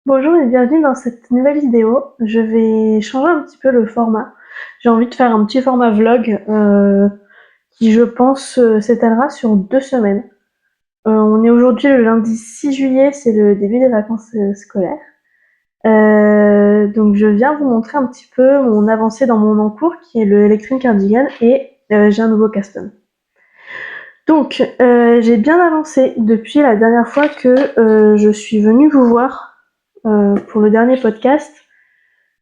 Bonjour et bienvenue dans cette nouvelle vidéo. Je vais changer un petit peu le format. J'ai envie de faire un petit format vlog qui, je pense, s'étalera sur 2 semaines. On est aujourd'hui le lundi 6 juillet, c'est le début des vacances scolaires. Donc je viens vous montrer un petit peu mon avancée dans mon encours qui est le Electric Cardigan et j'ai un nouveau custom. Donc j'ai bien avancé depuis la dernière fois que je suis venue vous voir pour le dernier podcast,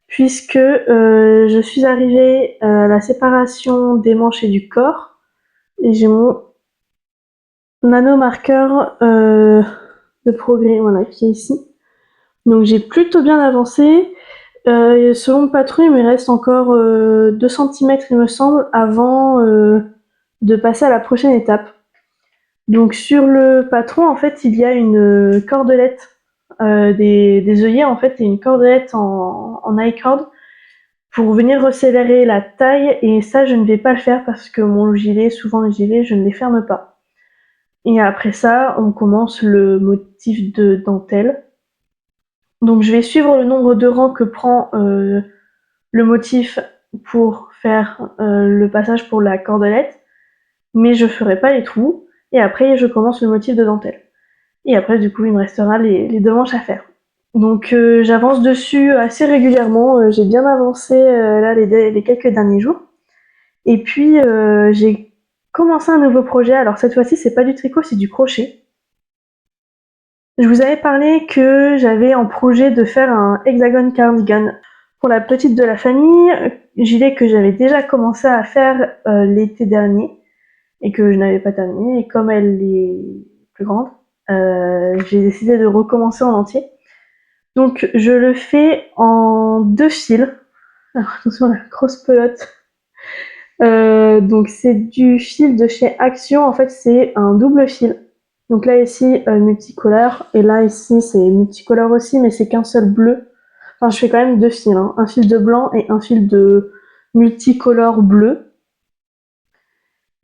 puisque je suis arrivée à la séparation des manches et du corps, et j'ai mon nanomarqueur de progrès, voilà, qui est ici. Donc j'ai plutôt bien avancé. Selon le patron, il me reste encore 2 centimètres, il me semble, avant de passer à la prochaine étape. Donc sur le patron, en fait, il y a une cordelette, des œillets, en fait, et une cordelette en I-cord pour venir resserrer la taille, et ça je ne vais pas le faire parce que mon gilet, souvent les gilets, je ne les ferme pas. Et après ça, on commence le motif de dentelle. Donc je vais suivre le nombre de rangs que prend le motif pour faire le passage pour la cordelette, mais je ferai pas les trous, et après je commence le motif de dentelle. Et après du coup il me restera les 2 manches à faire. Donc j'avance dessus assez régulièrement, j'ai bien avancé là les quelques derniers jours. Et puis j'ai commencé un nouveau projet. Alors cette fois-ci, c'est pas du tricot, c'est du crochet. Je vous avais parlé que j'avais en projet de faire un hexagone cardigan pour la petite de la famille, gilet que j'avais déjà commencé à faire l'été dernier et que je n'avais pas terminé. Et comme elle est plus grande, j'ai décidé de recommencer en entier. Donc je le fais en 2 fils. Alors attention à la grosse pelote. Donc c'est du fil de chez Action, en fait c'est un double fil. Donc là ici multicolore, et là ici c'est multicolore aussi, mais c'est qu'un seul bleu. Enfin je fais quand même 2 fils, hein. Un fil de blanc et un fil de multicolore bleu.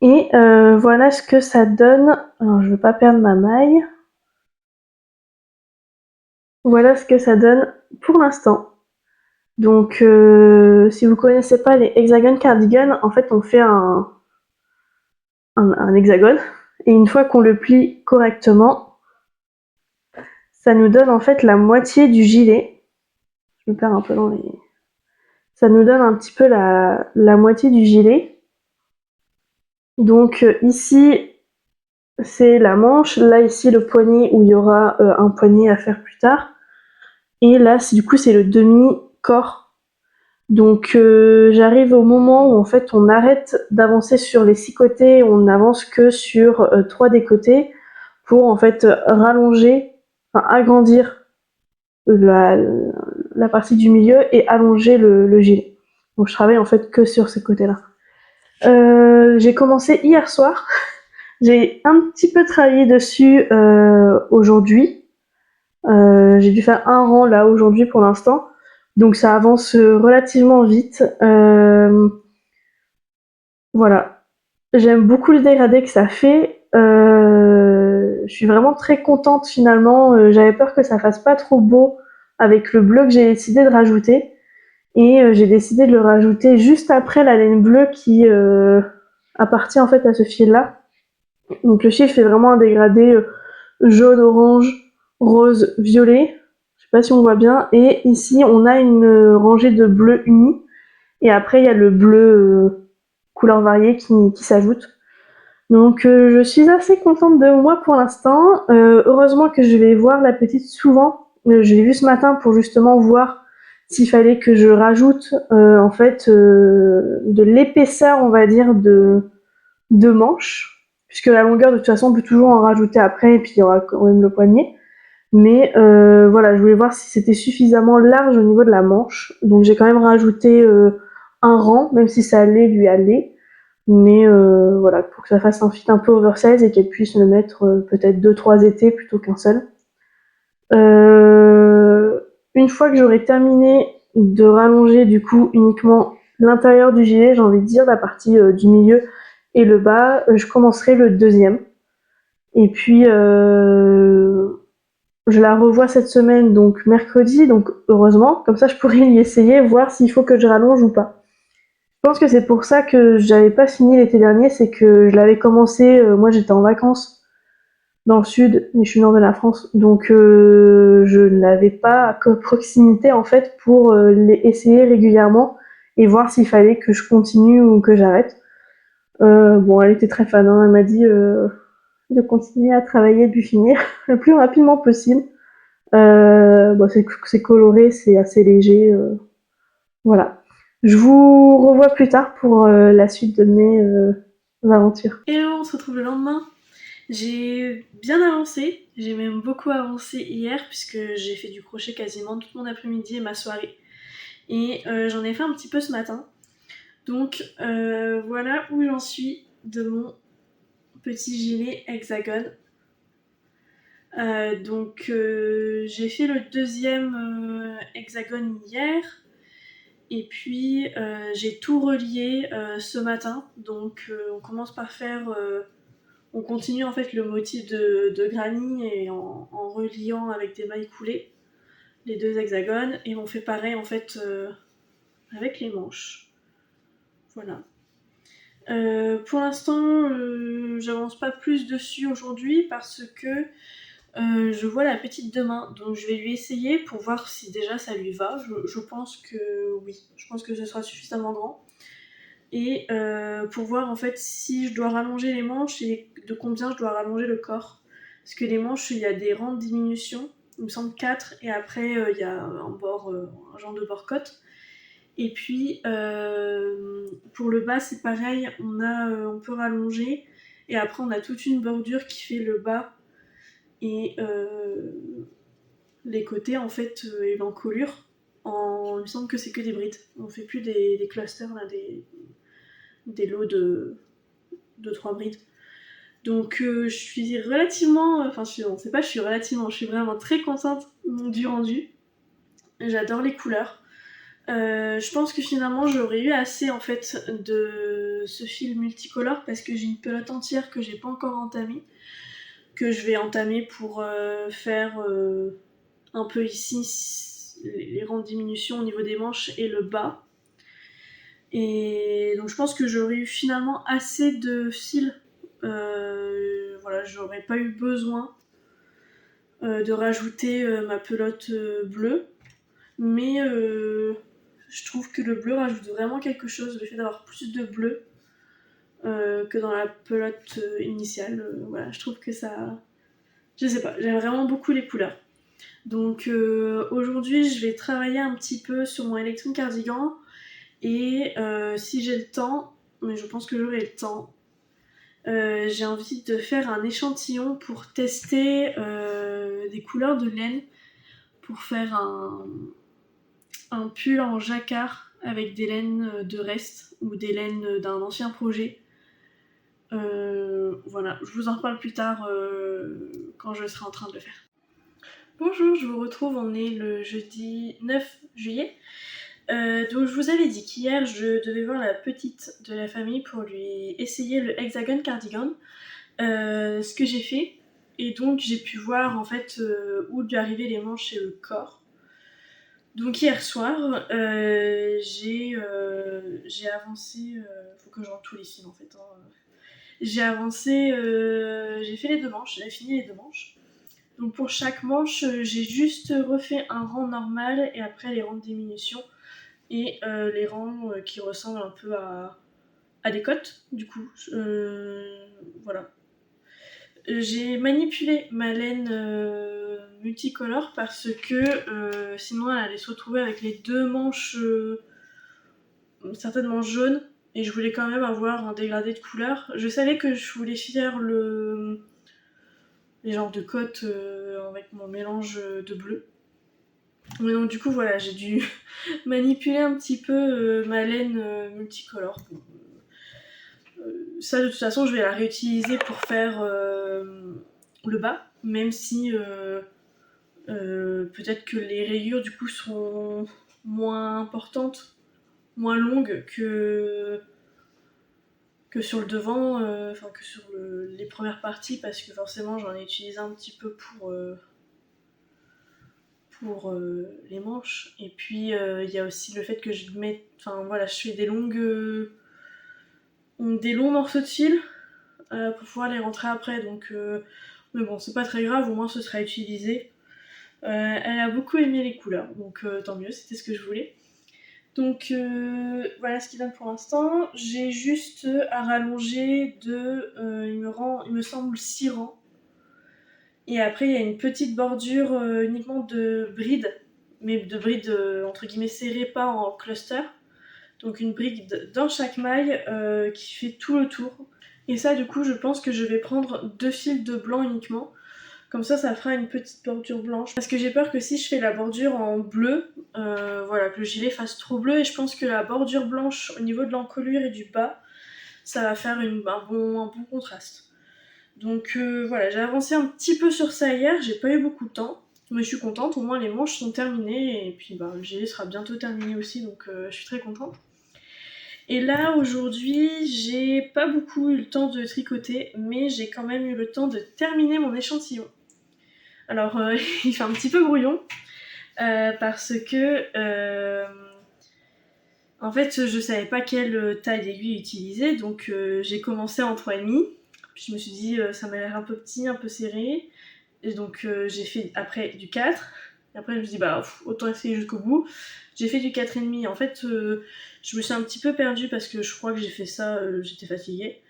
Et voilà ce que ça donne. Alors je veux pas perdre ma maille. Voilà ce que ça donne pour l'instant. Donc si vous connaissez pas les hexagone cardigans, en fait on fait un hexagone, et une fois qu'on le plie correctement, ça nous donne en fait la moitié du gilet. Je me perds un peu dans les... Ça nous donne un petit peu la moitié du gilet. Donc ici, c'est la manche. Là, ici, le poignet où il y aura un poignet à faire plus tard. Et là, du coup, c'est le demi-corps. Donc j'arrive au moment où en fait on arrête d'avancer sur les 6 côtés, on n'avance que sur 3 des côtés pour en fait rallonger, enfin agrandir la partie du milieu et allonger le gilet. Donc je travaille en fait que sur ces côtés-là. J'ai commencé hier soir. J'ai un petit peu travaillé dessus aujourd'hui. J'ai dû faire un rang là aujourd'hui pour l'instant. Donc ça avance relativement vite. Voilà. J'aime beaucoup le dégradé que ça fait. Je suis vraiment très contente finalement. J'avais peur que ça fasse pas trop beau avec le bleu que j'ai décidé de rajouter. Et j'ai décidé de le rajouter juste après la laine bleue qui appartient en fait à ce fil-là. Donc le fil fait vraiment un dégradé jaune, orange, rose, violet. Je sais pas si on voit bien. Et ici, on a une rangée de bleu uni. Et après, il y a le bleu couleur variée qui s'ajoute. Donc je suis assez contente de moi pour l'instant. Heureusement que je vais voir la petite souvent. Je l'ai vue ce matin pour justement voir s'il fallait que je rajoute en fait de l'épaisseur, on va dire, de manches, puisque la longueur de toute façon on peut toujours en rajouter après, et puis il y aura quand même le poignet. Mais voilà, je voulais voir si c'était suffisamment large au niveau de la manche. Donc j'ai quand même rajouté un rang, même si ça allait lui aller. Mais voilà, pour que ça fasse un fit un peu oversize et qu'elle puisse le mettre peut-être 2-3 étés plutôt qu'un seul. Une fois que j'aurai terminé de rallonger du coup uniquement l'intérieur du gilet, j'ai envie de dire la partie du milieu et le bas, je commencerai le deuxième. Et puis je la revois cette semaine, donc mercredi, donc heureusement, comme ça je pourrais y essayer, voir s'il faut que je rallonge ou pas. Je pense que c'est pour ça que j'avais pas fini l'été dernier, c'est que je l'avais commencé, moi j'étais en vacances dans le sud, et je suis nord de la France, donc je l'avais pas à proximité en fait pour essayer régulièrement et voir s'il fallait que je continue ou que j'arrête. Bon, elle était très fan, hein, elle m'a dit de continuer à travailler et puis finir le plus rapidement possible. Bon, c'est coloré, c'est assez léger, voilà. Je vous revois plus tard pour la suite de mes aventures. Hello, on se retrouve le lendemain. J'ai bien avancé, j'ai même beaucoup avancé hier puisque j'ai fait du crochet quasiment tout mon après-midi et ma soirée. Et j'en ai fait un petit peu ce matin. Donc voilà où j'en suis de mon petit gilet hexagone. Donc j'ai fait le deuxième hexagone hier. Et puis j'ai tout relié ce matin. Donc on commence par faire... on continue en fait le motif de granny et en reliant avec des mailles coulées les deux hexagones. Et on fait pareil en fait avec les manches. Voilà. Pour l'instant, j'avance pas plus dessus aujourd'hui parce que je vois la petite demain, donc je vais lui essayer pour voir si déjà ça lui va. Je pense que oui, je pense que ce sera suffisamment grand. Et pour voir en fait si je dois rallonger les manches et de combien je dois rallonger le corps. Parce que les manches, il y a des rangs de diminution, il me semble 4, et après il y a un genre de bord-côte. Et puis pour le bas c'est pareil, on peut rallonger et après on a toute une bordure qui fait le bas et les côtés en fait et l'encolure. Il me semble que c'est que des brides, on fait plus des clusters là, des lots de 3 brides. Donc je suis relativement, enfin je suis relativement, je suis vraiment très contente du rendu. J'adore les couleurs. Je pense que finalement j'aurais eu assez en fait de ce fil multicolore parce que j'ai une pelote entière que j'ai pas encore entamée, que je vais entamer pour faire un peu ici les rangs de diminution au niveau des manches et le bas. Et donc je pense que j'aurais eu finalement assez de fil. Voilà, j'aurais pas eu besoin de rajouter ma pelote bleue. Mais je trouve que le bleu rajoute vraiment quelque chose, le fait d'avoir plus de bleu que dans la pelote initiale. Voilà, je trouve que ça... Je sais pas, j'aime vraiment beaucoup les couleurs. Donc aujourd'hui, je vais travailler un petit peu sur mon Electron Cardigan et si j'ai le temps, mais je pense que j'aurai le temps, j'ai envie de faire un échantillon pour tester des couleurs de laine pour faire un pull en jacquard avec des laines de reste ou des laines d'un ancien projet. Voilà, je vous en reparle plus tard quand je serai en train de le faire. Bonjour, je vous retrouve, on est le jeudi 9 juillet. Donc je vous avais dit qu'hier je devais voir la petite de la famille pour lui essayer le Hexagon Cardigan. Ce que j'ai fait, et donc j'ai pu voir en fait où lui arrivaient les manches et le corps. Donc hier soir, j'ai avancé, faut que je rentre tous les fils en fait. Hein. J'ai avancé, j'ai fait les deux manches, j'ai fini les deux manches. Donc pour chaque manche, j'ai juste refait un rang normal et après les rangs de diminution et les rangs qui ressemblent un peu à des côtes du coup. Voilà. J'ai manipulé ma laine multicolore parce que sinon elle allait se retrouver avec les deux manches certainement jaunes et je voulais quand même avoir un dégradé de couleur. Je savais que je voulais faire les genres de côtes avec mon mélange de bleu. Mais donc du coup voilà, j'ai dû manipuler un petit peu ma laine multicolore. Ça de toute façon je vais la réutiliser pour faire le bas, même si peut-être que les rayures du coup seront moins importantes, moins longues que sur le devant, que sur les premières parties parce que forcément j'en ai utilisé un petit peu pour pour les manches. Et puis il y a aussi le fait que je mets, enfin voilà, je fais des longs morceaux de fil pour pouvoir les rentrer après. Donc, mais bon, c'est pas très grave, au moins ce sera utilisé. Elle a beaucoup aimé les couleurs, donc tant mieux, c'était ce que je voulais. Donc voilà ce qu'il donne pour l'instant. J'ai juste à rallonger il me semble 6 rangs. Et après il y a une petite bordure uniquement de brides, mais de brides entre guillemets serrées, pas en cluster. Donc une bride dans chaque maille qui fait tout le tour. Et ça du coup je pense que je vais prendre 2 fils de blanc uniquement. Comme ça fera une petite bordure blanche. Parce que j'ai peur que si je fais la bordure en bleu, voilà, que le gilet fasse trop bleu. Et je pense que la bordure blanche au niveau de l'encolure et du bas, ça va faire un bon contraste. Donc voilà, j'ai avancé un petit peu sur ça hier, j'ai pas eu beaucoup de temps. Mais je suis contente, au moins les manches sont terminées. Et puis le gilet sera bientôt terminé aussi, donc je suis très contente. Et là, aujourd'hui, j'ai pas beaucoup eu le temps de tricoter, mais j'ai quand même eu le temps de terminer mon échantillon. Alors, il fait un petit peu brouillon, parce que, en fait, je savais pas quelle taille d'aiguille utiliser, donc j'ai commencé en 3,5, puis je me suis dit, ça m'a l'air un peu petit, un peu serré, et donc j'ai fait après du 4, et après je me suis dit, autant essayer jusqu'au bout. J'ai fait du 4,5, en fait, je me suis un petit peu perdue, parce que je crois que j'ai fait ça, j'étais fatiguée.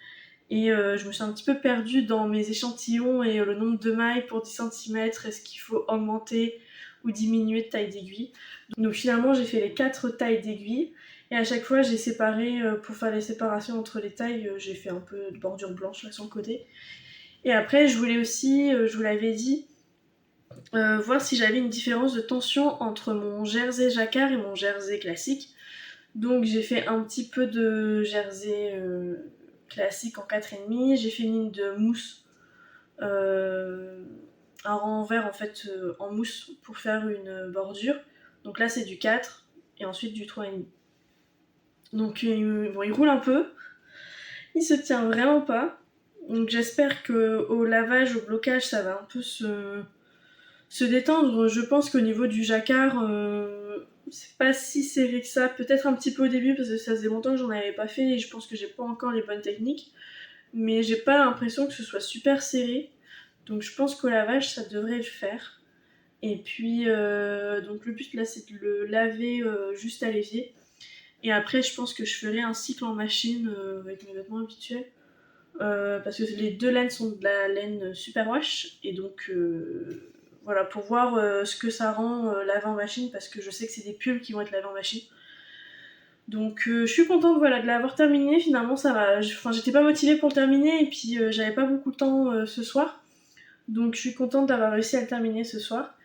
Et je me suis un petit peu perdue dans mes échantillons et le nombre de mailles pour 10 cm, est-ce qu'il faut augmenter ou diminuer de taille d'aiguille. Donc finalement j'ai fait les 4 tailles d'aiguille et à chaque fois j'ai séparé, pour faire les séparations entre les tailles, j'ai fait un peu de bordure blanche là sur le côté. Et après je voulais aussi, je vous l'avais dit, voir si j'avais une différence de tension entre mon jersey jacquard et mon jersey classique. Donc j'ai fait un petit peu de jersey classique en 4,5, j'ai fait une ligne de mousse, un rang vert en fait en mousse pour faire une bordure. Donc là c'est du 4 et ensuite du 3,5. Donc bon, il roule un peu, il se tient vraiment pas. Donc j'espère qu'au lavage, au blocage, ça va un peu se détendre. Je pense qu'au niveau du jacquard, c'est pas si serré que ça. Peut-être un petit peu au début parce que ça faisait longtemps que j'en avais pas fait et je pense que j'ai pas encore les bonnes techniques. Mais j'ai pas l'impression que ce soit super serré. Donc je pense qu'au lavage, ça devrait le faire. Et puis, donc le but là, c'est de le laver juste à l'évier. Et après, je pense que je ferai un cycle en machine avec mes vêtements habituels. Parce que les 2 laines sont de la laine superwash. Et donc, voilà, pour voir ce que ça rend laver en machine. Parce que je sais que c'est des pulls qui vont être lavés en machine. Donc je suis contente voilà, de l'avoir terminé, finalement ça va. J'étais pas motivée pour le terminer et puis j'avais pas beaucoup de temps ce soir. Donc je suis contente d'avoir réussi à le terminer ce soir.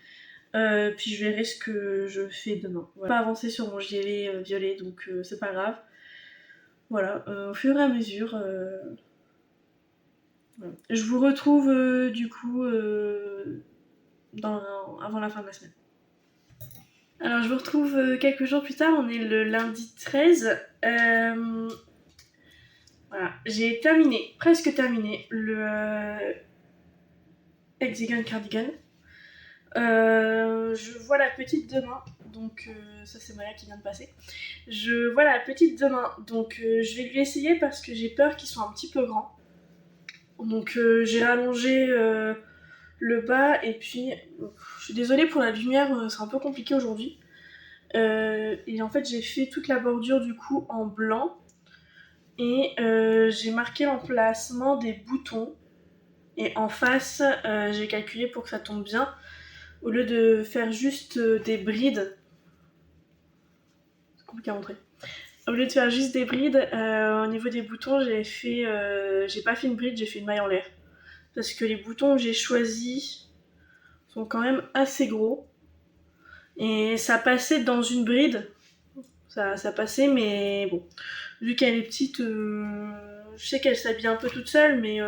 Puis je verrai ce que je fais demain. Voilà. Pas avancé sur mon gilet violet donc c'est pas grave. Voilà, au fur et à mesure. Voilà. Je vous retrouve du coup avant la fin de la semaine. Alors je vous retrouve quelques jours plus tard, on est le lundi 13. Voilà, j'ai presque terminé le Hexagon Cardigan. Je vois la petite demain, donc ça c'est Maya qui vient de passer. Je vois la petite demain, donc je vais lui essayer parce que j'ai peur qu'il soit un petit peu grand. Donc j'ai rallongé le bas et puis je suis désolée pour la lumière, c'est un peu compliqué aujourd'hui. Et en fait j'ai fait toute la bordure du coup en blanc et j'ai marqué l'emplacement des boutons. Et en face, j'ai calculé pour que ça tombe bien. Au lieu de faire juste des brides, c'est compliqué à montrer. Au lieu de faire juste des brides, au niveau des boutons, j'ai pas fait une bride, j'ai fait une maille en l'air. Parce que les boutons que j'ai choisis sont quand même assez gros. Et ça passait dans une bride. Ça passait, mais bon. Vu qu'elle est petite, je sais qu'elle s'habille un peu toute seule, mais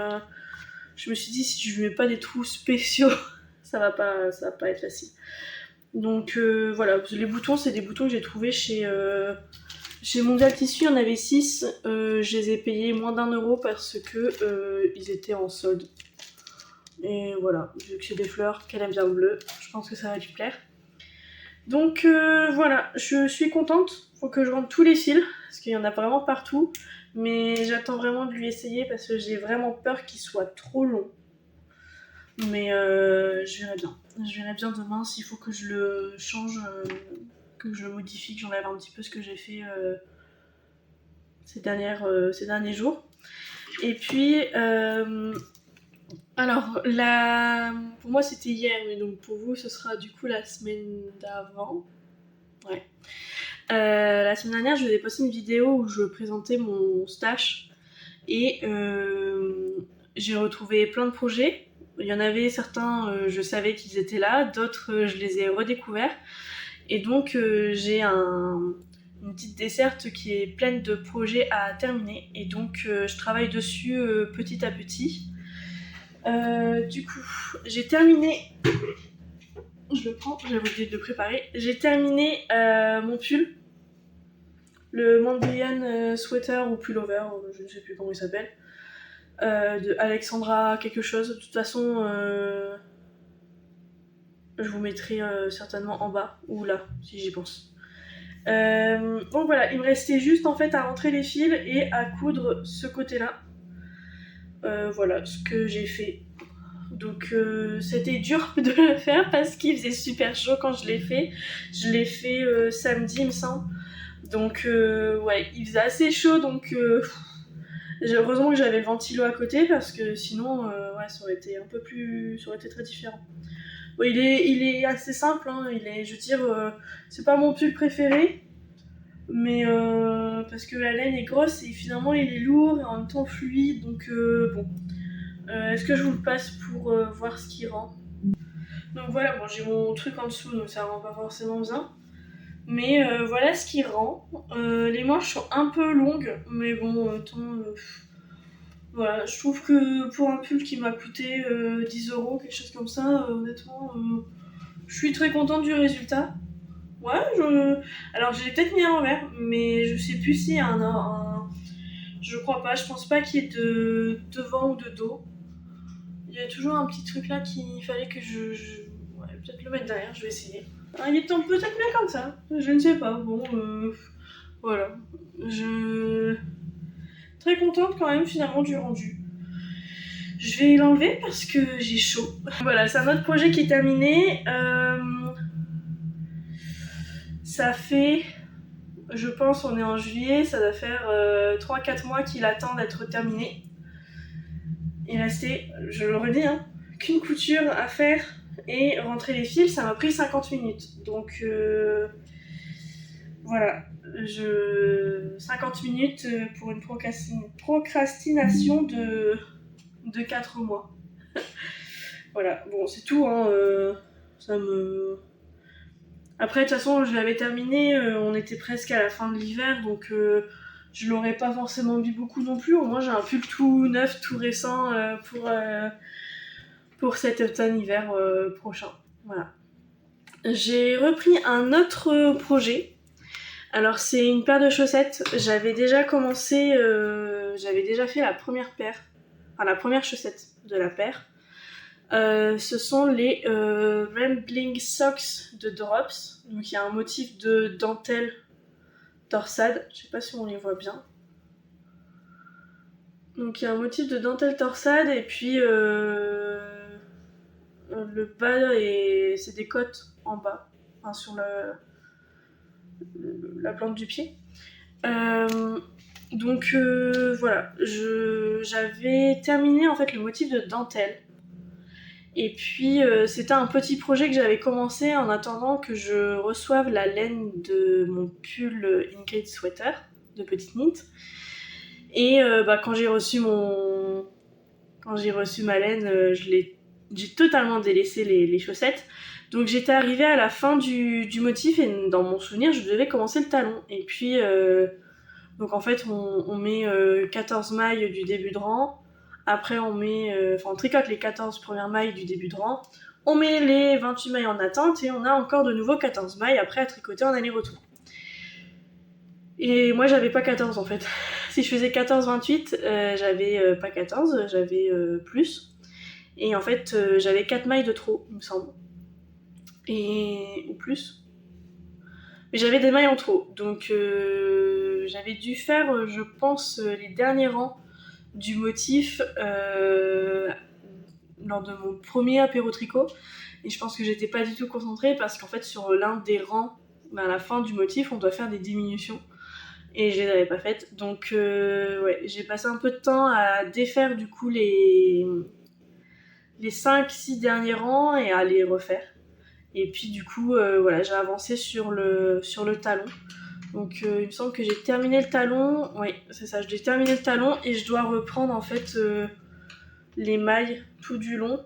je me suis dit si je mets pas des trous spéciaux, ça va pas être facile. Donc voilà, les boutons, c'est des boutons que j'ai trouvés chez Mondial Tissu, il y en avait 6. Je les ai payés moins d'€1 parce que ils étaient en solde. Et voilà, vu que c'est des fleurs, qu'elle aime bien le bleu, je pense que ça va lui plaire. Donc voilà, je suis contente. Faut que je rentre tous les fils, parce qu'il y en a vraiment partout. Mais j'attends vraiment de lui essayer parce que j'ai vraiment peur qu'il soit trop long. Mais je verrai bien. Je verrai bien demain s'il faut que je le change, que je le modifie, que j'enlève un petit peu ce que j'ai fait ces derniers jours. Et puis, alors, pour moi c'était hier, mais donc pour vous ce sera du coup la semaine d'avant. Ouais. La semaine dernière, je vous ai posté une vidéo où je présentais mon stash et j'ai retrouvé plein de projets. Il y en avait certains, je savais qu'ils étaient là, d'autres, je les ai redécouverts. Et donc, j'ai une petite desserte qui est pleine de projets à terminer. Et donc, je travaille dessus petit à petit. Du coup, j'ai terminé. Je le prends, j'avais oublié de le préparer. J'ai terminé mon pull. Le Mandelian sweater ou pullover, je ne sais plus comment il s'appelle. De Alexandra quelque chose. De toute façon, je vous mettrai certainement en bas ou là, si j'y pense. Donc voilà, il me restait juste en fait à rentrer les fils et à coudre ce côté-là. Voilà ce que j'ai fait. Donc c'était dur de le faire parce qu'il faisait super chaud quand je l'ai fait. Je l'ai fait samedi, il me semble. Donc ouais, il faisait assez chaud, donc heureusement que j'avais le ventilo à côté parce que sinon, ouais, ça aurait été un peu plus, ça aurait été très différent. Bon, il est assez simple, hein. Je veux dire, c'est pas mon pull préféré, mais parce que la laine est grosse et finalement il est lourd et en même temps fluide, donc bon. Est-ce que je vous le passe pour voir ce qui rend? Donc voilà, bon, j'ai mon truc en dessous, donc ça rend pas forcément bien. Mais voilà ce qui rend. Les manches sont un peu longues, mais bon, voilà, je trouve que pour un pull qui m'a coûté 10 €, quelque chose comme ça, honnêtement, je suis très contente du résultat. Ouais, alors je l'ai peut-être mis à l'envers, mais je sais plus s'il y a je crois pas, je pense pas qu'il y ait de devant ou de dos. Il y a toujours un petit truc là qu'il fallait que ouais, peut-être le mettre derrière, je vais essayer. Ah, il est peut-être bien comme ça, je ne sais pas. Bon, voilà. Je... Très contente quand même finalement du rendu. Je vais l'enlever parce que j'ai chaud. Voilà, c'est un autre projet qui est terminé. Ça fait, je pense, on est en juillet, ça doit faire 3-4 mois qu'il attend d'être terminé. Il restait, je le redis, hein, qu'une couture à faire et rentrer les fils, ça m'a pris 50 minutes. Donc voilà, 50 minutes pour une procrastination de 4 mois. Voilà, bon, c'est tout, hein, ça me... Après, de toute façon, je l'avais terminé, on était presque à la fin de l'hiver, donc je l'aurais pas forcément mis beaucoup non plus. Au moins, j'ai un pull tout neuf, tout récent pour cet automne-hiver prochain. Voilà. J'ai repris un autre projet. Alors, c'est une paire de chaussettes. J'avais déjà commencé, j'avais déjà fait la première paire, enfin la première chaussette de la paire. Ce sont les Rambling Socks de Drops. Donc il y a un motif de dentelle torsade. Je sais pas si on les voit bien. Donc il y a un motif de dentelle torsade et puis le bas c'est des côtes en bas, enfin, sur la plante du pied. Donc voilà, j'avais terminé en fait le motif de dentelle. Et puis c'était un petit projet que j'avais commencé en attendant que je reçoive la laine de mon pull Ingrid Sweater de Petite Mint. Et quand j'ai reçu ma laine, j'ai totalement délaissé les chaussettes. Donc j'étais arrivée à la fin du motif et dans mon souvenir je devais commencer le talon. Et puis donc en fait on met 14 mailles du début de rang. Après, on tricote les 14 premières mailles du début de rang. On met les 28 mailles en attente et on a encore de nouveau 14 mailles après à tricoter en aller-retour. Et moi, j'avais pas 14 en fait. Si je faisais 14-28, j'avais pas 14, j'avais plus. Et en fait, j'avais 4 mailles de trop, il me semble. Ou plus. Mais j'avais des mailles en trop, donc j'avais dû faire, je pense, les derniers rangs du motif lors de mon premier apéro tricot. Et je pense que j'étais pas du tout concentrée parce qu'en fait, sur l'un des rangs, à la fin du motif, on doit faire des diminutions. Et je les avais pas faites. Donc, ouais, j'ai passé un peu de temps à défaire du coup les 5-6 derniers rangs et à les refaire. Et puis, du coup, voilà, j'ai avancé sur le talon. Donc, il me semble que j'ai terminé le talon. Oui, c'est ça, j'ai terminé le talon et je dois reprendre en fait les mailles tout du long.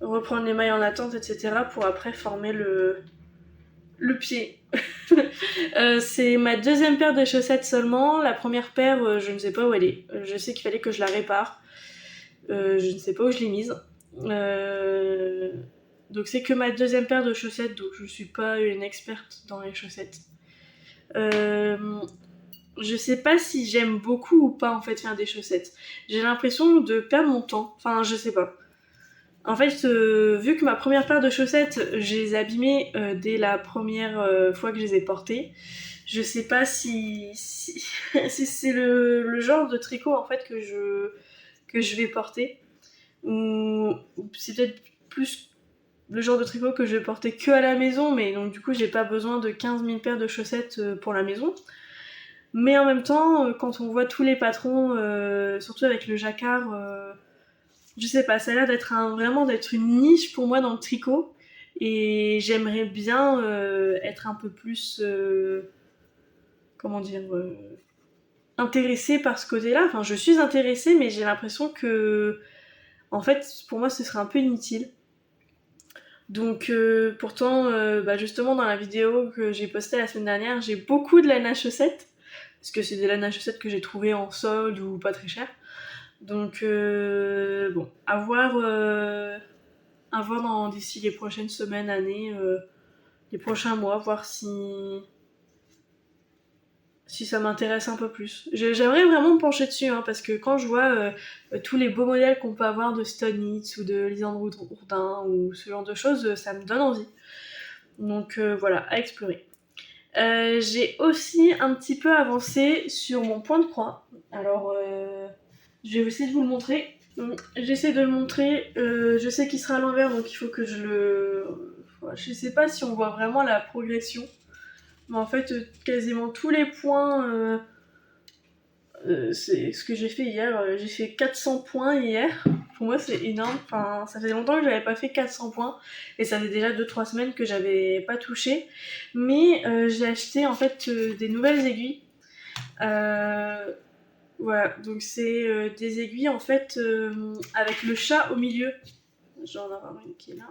Reprendre les mailles en attente, etc. pour après former le pied. C'est ma deuxième paire de chaussettes seulement. La première paire, je ne sais pas où elle est. Je sais qu'il fallait que je la répare. Je ne sais pas où je l'ai mise. Donc c'est que ma deuxième paire de chaussettes, donc je suis pas une experte dans les chaussettes. Je sais pas si j'aime beaucoup ou pas en fait faire des chaussettes. J'ai l'impression de perdre mon temps. Enfin, je sais pas. En fait, vu que ma première paire de chaussettes, je les ai abîmées dès la première fois que je les ai portées, je sais pas si si c'est le genre de tricot en fait que je vais porter, ou c'est peut-être plus le genre de tricot que je vais porter que à la maison, mais donc du coup j'ai pas besoin de 15 000 paires de chaussettes pour la maison. Mais en même temps, quand on voit tous les patrons, surtout avec le jacquard, je sais pas, ça a l'air d'être vraiment d'être une niche pour moi dans le tricot. Et j'aimerais bien être un peu plus, comment dire, intéressée par ce côté-là. Enfin, je suis intéressée, mais j'ai l'impression que, en fait, pour moi, ce serait un peu inutile. Donc, pourtant, bah, justement, dans la vidéo que j'ai postée la semaine dernière, j'ai beaucoup de laine à chaussettes. Parce que c'est des laines à chaussettes que j'ai trouvées en solde ou pas très cher. Donc, bon, à voir d'ici les prochaines semaines, années, les prochains mois, voir si ça m'intéresse un peu plus. J'aimerais vraiment me pencher dessus, hein, parce que quand je vois tous les beaux modèles qu'on peut avoir de Stonitz ou de Lisandre Hourdin ou ce genre de choses, ça me donne envie. Donc voilà, à explorer. J'ai aussi un petit peu avancé sur mon point de croix. Alors, je vais essayer de vous le montrer. J'essaie de le montrer. Je sais qu'il sera à l'envers, donc il faut que je le... Je sais pas si on voit vraiment la progression. Mais en fait, quasiment tous les points... c'est ce que j'ai fait hier. J'ai fait 400 points hier. Pour moi, c'est énorme. Enfin, ça faisait longtemps que j'avais pas fait 400 points. Et ça fait déjà 2-3 semaines que j'avais pas touché. Mais j'ai acheté en fait des nouvelles aiguilles. Voilà, donc c'est des aiguilles en fait avec le chat au milieu. Je vais en avoir une qui est là.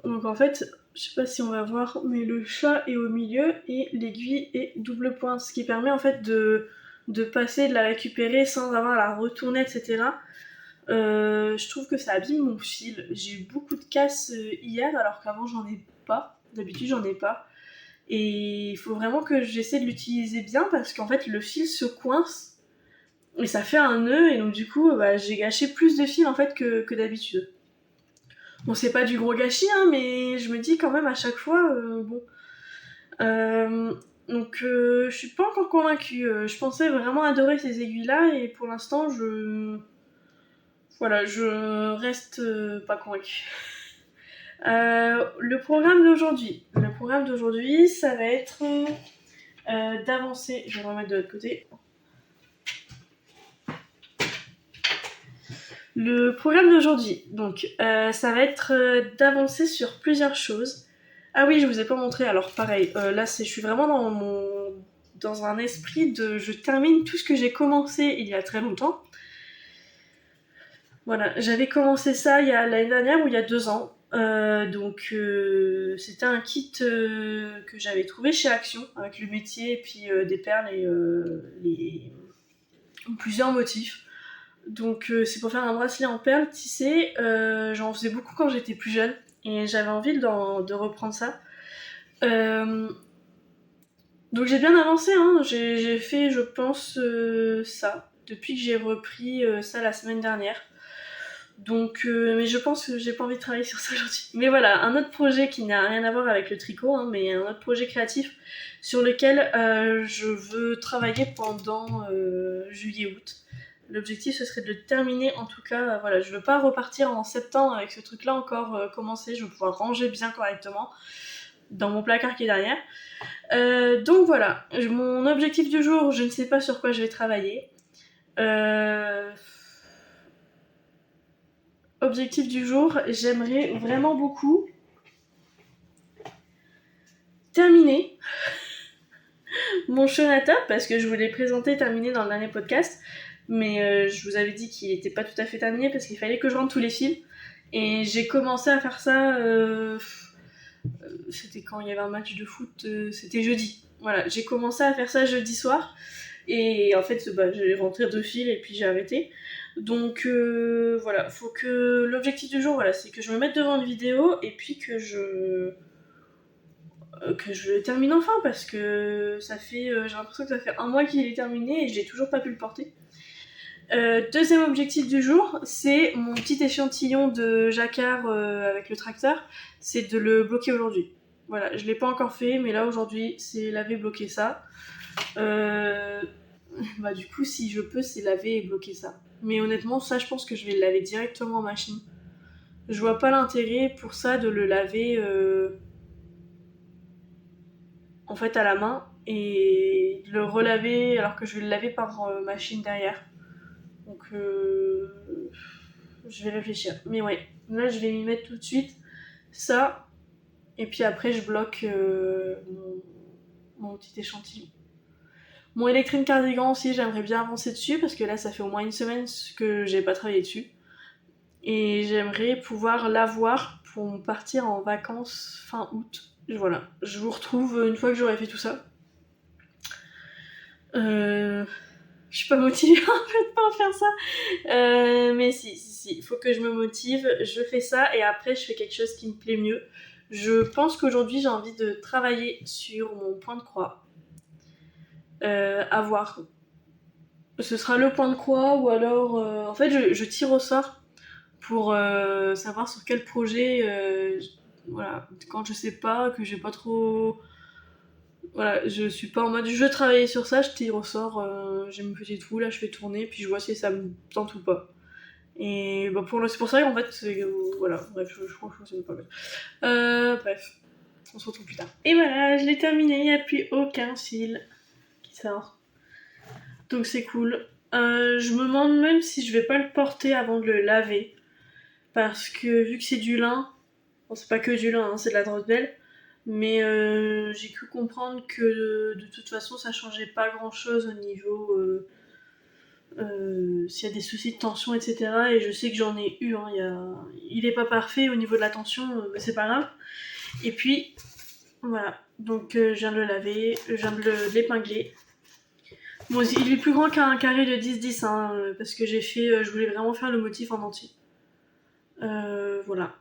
Donc en fait, je sais pas si on va voir, mais le chat est au milieu et l'aiguille est double pointe, ce qui permet en fait de passer, de la récupérer sans avoir à la retourner, etc. Je trouve que ça abîme mon fil. J'ai eu beaucoup de casses hier alors qu'avant j'en ai pas. D'habitude j'en ai pas. Et il faut vraiment que j'essaie de l'utiliser bien parce qu'en fait le fil se coince et ça fait un nœud et donc du coup bah, j'ai gâché plus de fil en fait que d'habitude. Bon, c'est pas du gros gâchis, hein, mais je me dis quand même à chaque fois, bon. Donc, je suis pas encore convaincue. Je pensais vraiment adorer ces aiguilles-là, et pour l'instant, voilà, je reste pas convaincue. Le programme d'aujourd'hui. Le programme d'aujourd'hui, ça va être d'avancer. Je vais le remettre de l'autre côté. Le programme d'aujourd'hui, donc, ça va être d'avancer sur plusieurs choses. Ah oui, je vous ai pas montré. Alors pareil, là, je suis vraiment dans un esprit de, je termine tout ce que j'ai commencé il y a très longtemps. Voilà, j'avais commencé ça l'année dernière ou il y a 2 ans. Donc c'était un kit que j'avais trouvé chez Action avec le métier et puis des perles et plusieurs motifs. Donc c'est pour faire un bracelet en perles tissé. J'en faisais beaucoup quand j'étais plus jeune et j'avais envie de reprendre ça. Donc j'ai bien avancé, hein. J'ai fait, je pense, ça depuis que j'ai repris ça la semaine dernière. Donc, mais je pense que j'ai pas envie de travailler sur ça aujourd'hui. Mais voilà, un autre projet qui n'a rien à voir avec le tricot, hein, mais un autre projet créatif sur lequel je veux travailler pendant juillet-août. L'objectif, ce serait de le terminer, en tout cas, voilà, je veux pas repartir en septembre avec ce truc-là encore commencé, je veux pouvoir ranger bien correctement dans mon placard qui est derrière. Donc voilà, mon objectif du jour, je ne sais pas sur quoi je vais travailler. Objectif du jour, j'aimerais vraiment beaucoup terminer mon Shonata, parce que je voulais présenter terminé dans le dernier podcast, mais je vous avais dit qu'il n'était pas tout à fait terminé parce qu'il fallait que je rentre tous les fils. Et j'ai commencé à faire ça, c'était quand il y avait un match de foot, c'était jeudi. Voilà, j'ai commencé à faire ça jeudi soir. Et en fait, j'ai rentré 2 fils et puis j'ai arrêté. Donc voilà, faut que l'objectif du jour, voilà, c'est que je me mette devant une vidéo et puis que je le termine enfin parce que ça fait, j'ai l'impression que ça fait 1 mois qu'il est terminé et j'ai toujours pas pu le porter. Deuxième objectif du jour, c'est mon petit échantillon de jacquard avec le tracteur, c'est de le bloquer aujourd'hui. Voilà, je l'ai pas encore fait, mais là aujourd'hui, c'est laver, bloquer ça. Bah du coup, si je peux, c'est laver et bloquer ça. Mais honnêtement, ça, je pense que je vais le laver directement en machine. Je vois pas l'intérêt pour ça de le laver en fait à la main et de le relaver alors que je vais le laver par machine derrière. Donc je vais réfléchir. Mais ouais, là je vais m'y mettre tout de suite. Ça, et puis après je bloque mon petit échantillon. Mon Electrin Cardigan aussi, j'aimerais bien avancer dessus parce que là ça fait au moins 1 semaine que j'ai pas travaillé dessus. Et j'aimerais pouvoir l'avoir pour partir en vacances fin août. Voilà, je vous retrouve une fois que j'aurai fait tout ça. Je suis pas motivée en fait pour faire ça. Mais si, il faut que je me motive. Je fais ça et après je fais quelque chose qui me plaît mieux. Je pense qu'aujourd'hui j'ai envie de travailler sur mon point de croix. À voir. Ce sera le point de croix ou alors... en fait je tire au sort pour savoir sur quel projet... voilà, quand je sais pas, que j'ai pas trop... Voilà, je suis pas en mode je veux travailler sur ça, je tire au sort, j'ai mon petit trou, là je fais tourner, puis je vois si ça me tente ou pas. Et bah c'est pour ça qu'en fait, voilà, bref, je crois que c'est pas mal. Bref, on se retrouve plus tard. Et voilà, je l'ai terminé, il n'y a plus aucun fil qui sort. Donc c'est cool. Je me demande même si je vais pas le porter avant de le laver. Parce que vu que c'est du lin, bon, c'est pas que du lin, hein, c'est de la dentelle. Mais j'ai cru comprendre que de toute façon ça changeait pas grand chose au niveau s'il y a des soucis de tension, etc. Et je sais que j'en ai eu, hein, il est pas parfait au niveau de la tension, mais c'est pas grave. Et puis voilà, donc je viens de le laver, je viens de l'épingler. Bon, il est plus grand qu'un carré de 10-10, hein, parce que je voulais vraiment faire le motif en entier. Voilà.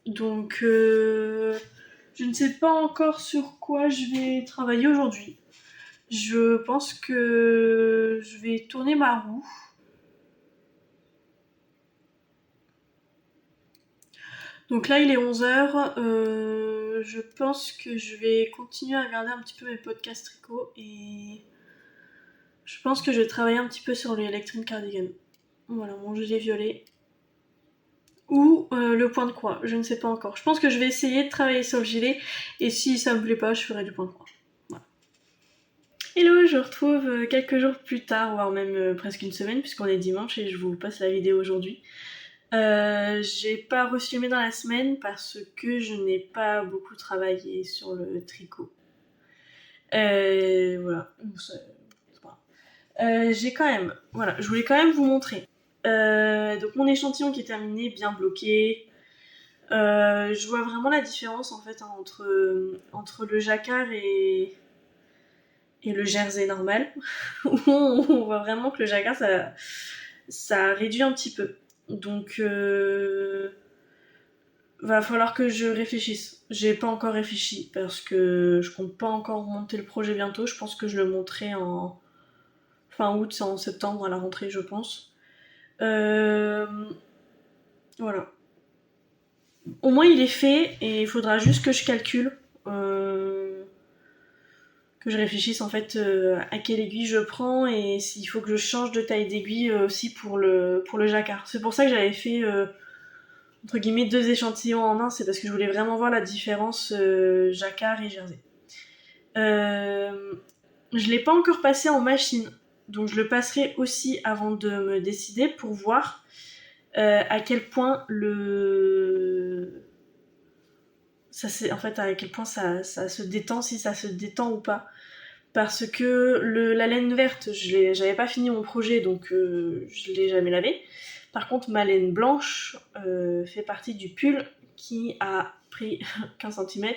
Donc je ne sais pas encore sur quoi je vais travailler aujourd'hui. Je pense que je vais tourner ma roue. Donc là, il est 11h. Je pense que je vais continuer à regarder un petit peu mes podcasts tricot et je pense que je vais travailler un petit peu sur le Electrin Cardigan. Voilà, mon gilet violet. Ou le point de croix, je ne sais pas encore. Je pense que je vais essayer de travailler sur le gilet et si ça me plaît pas, je ferai du point de croix. Voilà. Hello, je retrouve quelques jours plus tard, voire même presque 1 semaine, puisqu'on est dimanche et je vous passe la vidéo aujourd'hui. J'ai pas reçu mes dans la semaine parce que je n'ai pas beaucoup travaillé sur le tricot. Voilà, c'est pas grave. J'ai quand même, voilà, je voulais quand même vous montrer. Donc mon échantillon qui est terminé, bien bloqué. Je vois vraiment la différence en fait entre le jacquard et le jersey normal. On voit vraiment que le jacquard ça réduit un petit peu. Donc va falloir que je réfléchisse. J'ai pas encore réfléchi parce que je compte pas encore monter le projet bientôt. Je pense que je le monterai en fin août, en septembre à la rentrée, je pense. Voilà. Au moins il est fait et il faudra juste que je calcule, que je réfléchisse en fait à quelle aiguille je prends et s'il faut que je change de taille d'aiguille aussi pour le jacquard. C'est pour ça que j'avais fait entre guillemets 2 échantillons en un, c'est parce que je voulais vraiment voir la différence jacquard et jersey. Je l'ai pas encore passé en machine, donc je le passerai aussi avant de me décider pour voir à quel point en fait à quel point ça se détend, si ça se détend ou pas. Parce que la laine verte, j'avais pas fini mon projet, donc je l'ai jamais lavé. Par contre, ma laine blanche fait partie du pull qui a pris 15 cm.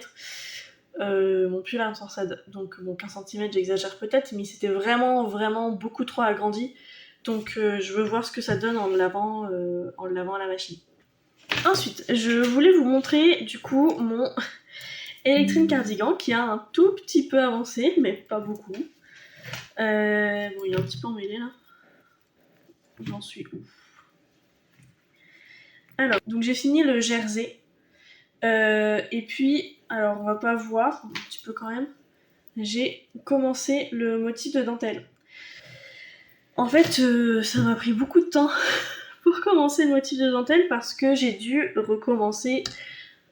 Mon pull Arm Torsade, donc bon, 15 cm j'exagère peut-être, mais c'était vraiment vraiment beaucoup trop agrandi. Donc je veux voir ce que ça donne en le lavant à la machine. Ensuite, je voulais vous montrer du coup mon Electric Cardigan qui a un tout petit peu avancé, mais pas beaucoup. Bon, il est un petit peu emmêlé là. J'en suis où? Alors, donc j'ai fini le jersey. Et puis, alors on va pas voir, un petit peu quand même. J'ai commencé le motif de dentelle. En fait, ça m'a pris beaucoup de temps pour commencer le motif de dentelle parce que j'ai dû recommencer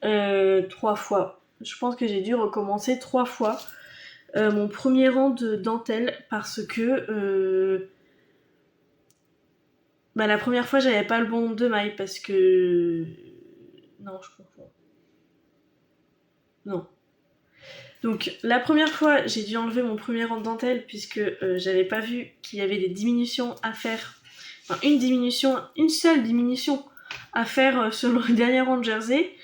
3 fois. Je pense que j'ai dû recommencer 3 fois mon premier rang de dentelle parce que la première fois j'avais pas le bon nombre de mailles parce que... Non, je confonds. Non. Donc la première fois j'ai dû enlever mon premier rang de dentelle puisque j'avais pas vu qu'il y avait des diminutions à faire. Enfin une seule diminution à faire sur le dernier rang de jersey.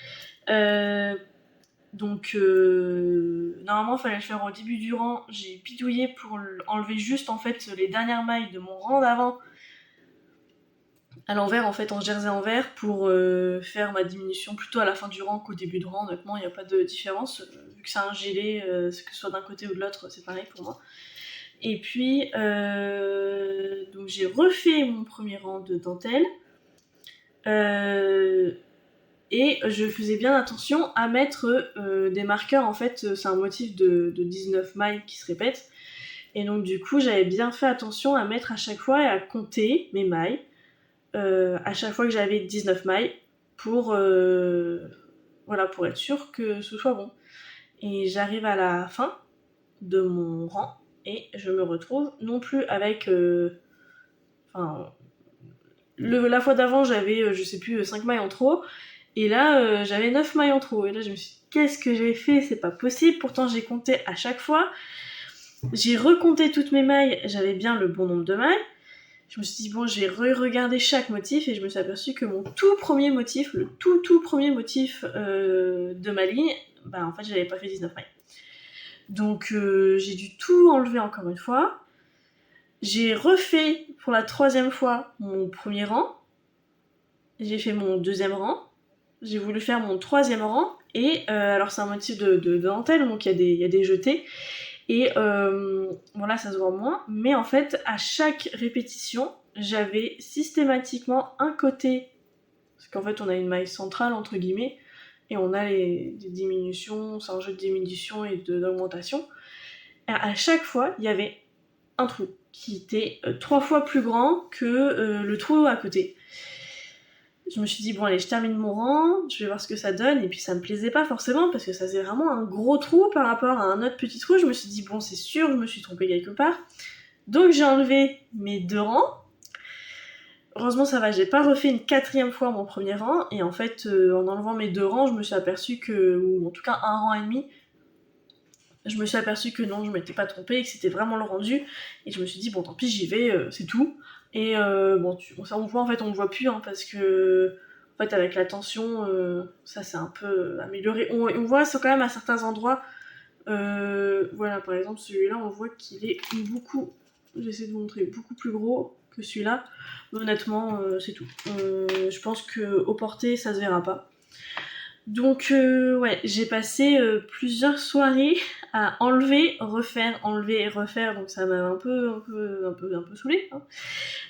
Donc normalement il fallait le faire au début du rang. J'ai bidouillé pour enlever juste en fait les dernières mailles de mon rang d'avant à l'envers, en fait en jersey envers pour faire ma diminution plutôt à la fin du rang qu'au début de rang. Honnêtement il n'y a pas de différence vu que c'est un gilet, que ce soit d'un côté ou de l'autre c'est pareil pour moi. Et puis donc j'ai refait mon premier rang de dentelle et je faisais bien attention à mettre des marqueurs. En fait c'est un motif de 19 mailles qui se répète et donc du coup j'avais bien fait attention à mettre à chaque fois et à compter mes mailles à chaque fois que j'avais 19 mailles pour être sûr que ce soit bon. Et j'arrive à la fin de mon rang et je me retrouve non plus avec la fois d'avant j'avais je sais plus 5 mailles en trop et là j'avais 9 mailles en trop et là je me suis dit qu'est-ce que j'ai fait, c'est pas possible, pourtant j'ai compté à chaque fois, j'ai recompté toutes mes mailles, j'avais bien le bon nombre de mailles. Je me suis dit bon, je vais regarder chaque motif et je me suis aperçue que mon tout premier motif, le tout premier motif de ma ligne, en fait j'avais pas fait 19 mailles. Donc j'ai dû tout enlever encore une fois. J'ai refait pour la 3e fois mon premier rang. J'ai fait mon 2e rang. J'ai voulu faire mon 3e rang. Et alors c'est un motif de dentelle, donc il y a des jetés. Et là ça se voit moins, mais en fait à chaque répétition j'avais systématiquement un côté, parce qu'en fait on a une maille centrale entre guillemets et on a des diminutions, c'est un jeu de diminution et d'augmentation, et à chaque fois il y avait un trou qui était 3 fois plus grand que le trou à côté. Je me suis dit bon allez, je termine mon rang, je vais voir ce que ça donne, et puis ça me plaisait pas forcément parce que ça faisait vraiment un gros trou par rapport à un autre petit trou. Je me suis dit bon c'est sûr, je me suis trompée quelque part. Donc j'ai enlevé mes 2 rangs. Heureusement ça va, j'ai pas refait une 4e fois mon premier rang, et en fait en enlevant mes 2 rangs je me suis aperçue que, ou en tout cas un rang et demi, je me suis aperçue que non je m'étais pas trompée et que c'était vraiment le rendu, et je me suis dit bon tant pis j'y vais, c'est tout. Et ça on voit en fait, on le voit plus parce que en fait avec la tension ça s'est un peu amélioré. On voit c'est quand même à certains endroits, voilà par exemple celui-là on voit qu'il est beaucoup, j'essaie de vous montrer, beaucoup plus gros que celui-là. Mais honnêtement c'est tout. Je pense que au porté ça se verra pas. Donc ouais, j'ai passé plusieurs soirées à enlever, refaire, donc ça m'a un peu saoulée.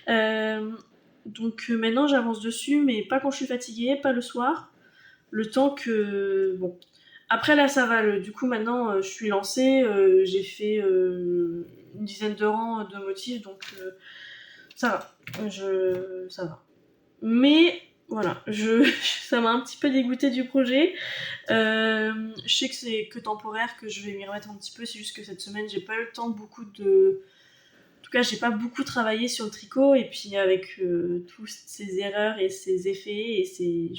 Hein. Donc maintenant j'avance dessus, mais pas quand je suis fatiguée, pas le soir. Le temps que... Bon. Après là ça va, du coup maintenant je suis lancée, j'ai fait une dizaine de rangs de motifs, donc ça va. Ça va. Mais voilà, ça m'a un petit peu dégoûté du projet. Je sais que c'est que temporaire, que je vais m'y remettre un petit peu, c'est juste que cette semaine j'ai pas eu le temps beaucoup de... En tout cas, j'ai pas beaucoup travaillé sur le tricot, et puis avec toutes ces erreurs et ces effets, et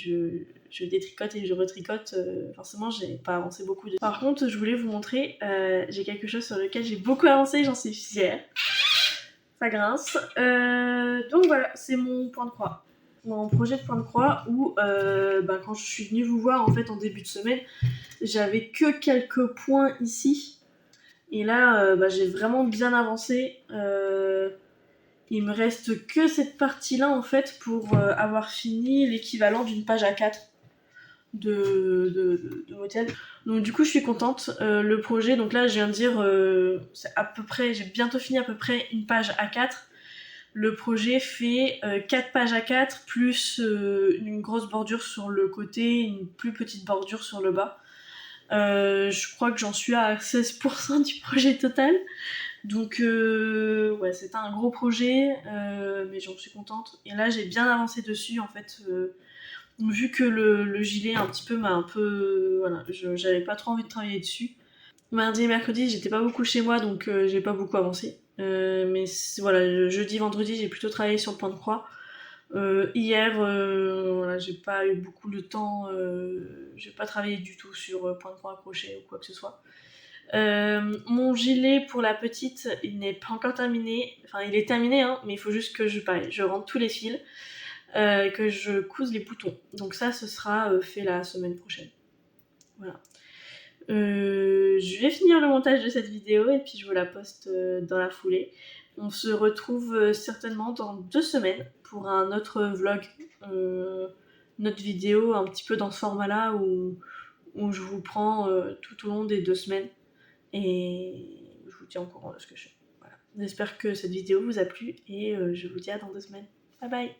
je détricote et je retricote, forcément j'ai pas avancé beaucoup. Par contre, je voulais vous montrer, j'ai quelque chose sur lequel j'ai beaucoup avancé, j'en suis fière. Ça grince. Donc voilà, c'est mon point de croix. Mon projet de point de croix où quand je suis venue vous voir en fait en début de semaine, j'avais que quelques points ici. Et là, j'ai vraiment bien avancé. Il me reste que cette partie-là en fait pour avoir fini l'équivalent d'une page A4 de modèle. Donc du coup je suis contente. Le projet, donc là je viens de dire, c'est à peu près, j'ai bientôt fini à peu près une page A4. Le projet fait 4 pages A4 plus une grosse bordure sur le côté, une plus petite bordure sur le bas. Je crois que j'en suis à 16% du projet total. Donc ouais, c'était un gros projet, mais j'en suis contente. Et là, j'ai bien avancé dessus, en fait. Vu que le gilet un petit peu m'a un peu... voilà, j'avais pas trop envie de travailler dessus. Mardi et mercredi, j'étais pas beaucoup chez moi, donc j'ai pas beaucoup avancé. Mais voilà, le jeudi, vendredi, j'ai plutôt travaillé sur le point de croix. Hier, voilà, j'ai pas eu beaucoup de temps, j'ai pas travaillé du tout sur point de croix accroché ou quoi que ce soit. Mon gilet pour la petite, il n'est pas encore terminé. Enfin, il est terminé, hein, mais il faut juste que je rentre tous les fils, que je couse les boutons. Donc ça, ce sera fait la semaine prochaine. Voilà. Je vais finir le montage de cette vidéo et puis je vous la poste dans la foulée. On se retrouve certainement dans 2 semaines pour un autre vlog, notre vidéo un petit peu dans ce format-là où je vous prends tout au long des 2 semaines et je vous tiens au courant de ce que je fais. Voilà. J'espère que cette vidéo vous a plu et je vous dis à dans 2 semaines. Bye bye!